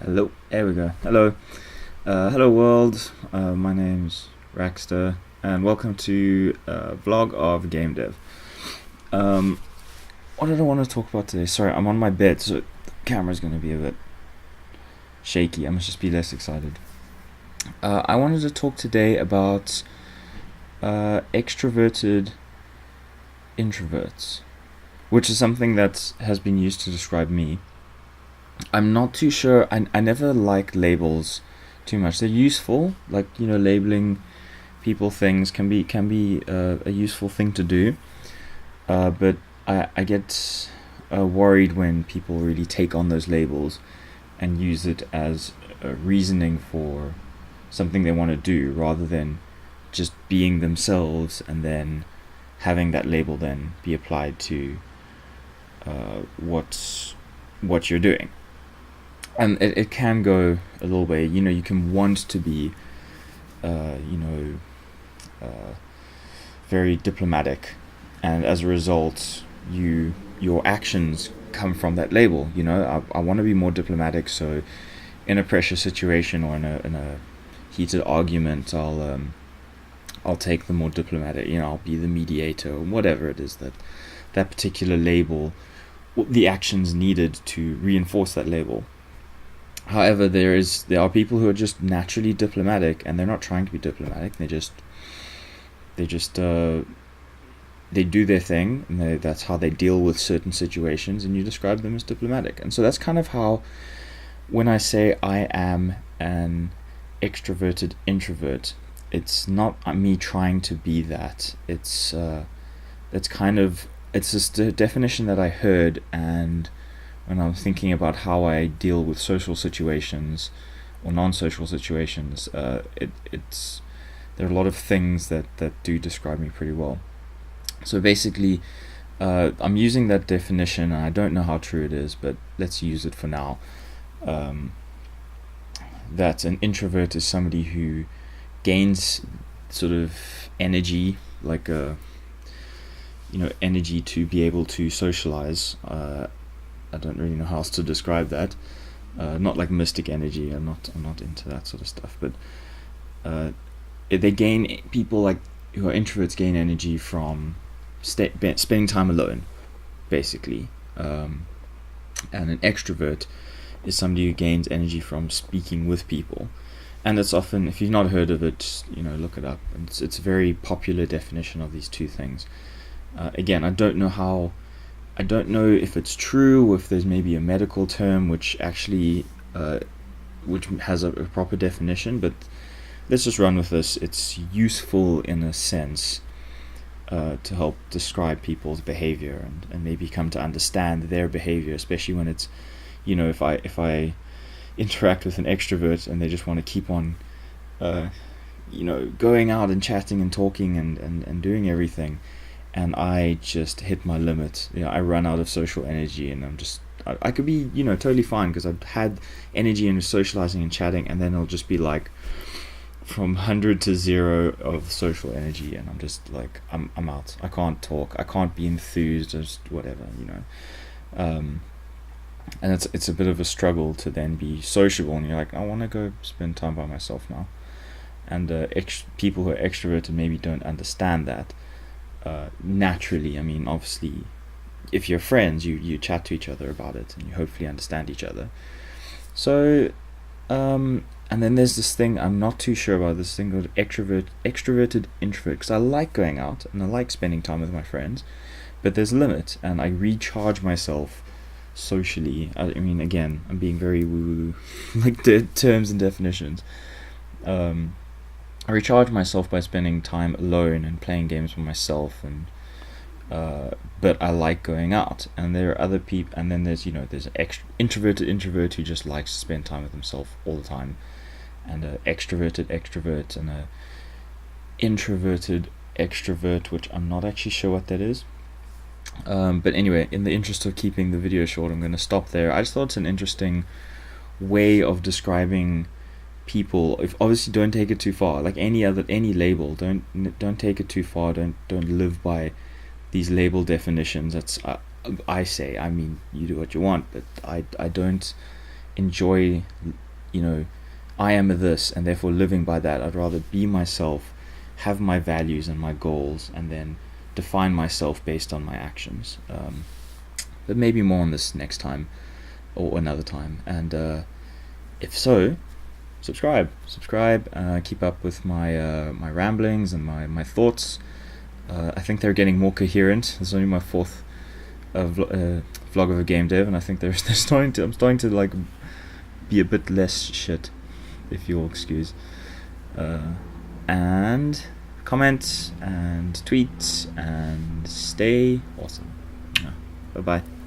Hello, there we go. Hello, hello world. My name's Raxter, and welcome to a vlog of game dev. Um, what did I want to talk about today? Sorry, I'm on my bed, so the camera's going to be a bit shaky. I must just be less excited. I wanted to talk today about extroverted introverts, which is something that has been used to describe me. I'm not too sure. I never like labels too much. They're useful, like labeling people things can be a useful thing to do. But I get worried when people really take on those labels and use it as a reasoning for something they want to do, rather than just being themselves and then having that label then be applied to what you're doing. And it can go a little way. You can want to be uh, you know uh, very diplomatic, and as a result your actions come from that label. I want to be more diplomatic, so in a pressure situation or in a heated argument, I'll take the more diplomatic. I'll be the mediator, or whatever it is that particular label, the actions needed to reinforce that label. However, there are people who are just naturally diplomatic, and they're not trying to be diplomatic. They just they do their thing, and that's how they deal with certain situations, and you describe them as diplomatic. And so that's kind of how, when I say I am an extroverted introvert, it's not me trying to be that. It's just a definition that I heard, and when I'm thinking about how I deal with social situations or non-social situations, it's there are a lot of things that do describe me pretty well. So basically, I'm using that definition, and I don't know how true it is, but let's use it for now. Um, that an introvert is somebody who gains sort of energy, like energy to be able to socialize. I don't really know how else to describe that. Not like mystic energy. I'm not into that sort of stuff. But uh, they gain people like who are introverts gain energy from spending time alone, basically. And an extrovert is somebody who gains energy from speaking with people. And it's often, if you've not heard of it, look it up. It's a very popular definition of these two things. Again, I don't know if it's true, or if there's maybe a medical term which actually which has a proper definition, but let's just run with this. It's useful in a sense to help describe people's behavior, and maybe come to understand their behavior, especially when it's, if I interact with an extrovert and they just want to keep on going out and chatting and talking and doing everything, and I just hit my limit. I run out of social energy, and I could be totally fine, because I've had energy in socializing and chatting, and then it'll just be like from 100 to 0 of social energy, and I'm just like, I'm out. I can't talk, I can't be enthused, just whatever. um, and it's a bit of a struggle to then be sociable, and you're like, I want to go spend time by myself now. And people who are extroverted maybe don't understand that. Naturally, I mean, obviously, if you're friends, you chat to each other about it, and you hopefully understand each other. So and then there's this thing, I'm not too sure about this thing called extroverted introvert, because I like going out and I like spending time with my friends, but there's a limit, and I recharge myself socially. I mean, again, I'm being very woo like the terms and definitions. um I recharge myself by spending time alone and playing games for myself, and but I like going out. And there are other people, and then there's an introverted introvert who just likes to spend time with himself all the time, and a extroverted extrovert, and a introverted extrovert, which I'm not actually sure what that is. But anyway, in the interest of keeping the video short, I'm going to stop there. I just thought it's an interesting way of describing people. If obviously, don't take it too far. Like any label, don't take it too far. Don't live by these label definitions. That's I say. I mean, you do what you want, but I don't enjoy, you know, I am this and therefore living by that. I'd rather be myself, have my values and my goals, and then define myself based on my actions. But maybe more on this next time or another time. And if so, subscribe. Keep up with my ramblings and my thoughts. I think they're getting more coherent. This is only my fourth vlog of a game dev, and I think I'm starting to like be a bit less shit, if you'll excuse. And comment and tweet and stay awesome. Bye bye.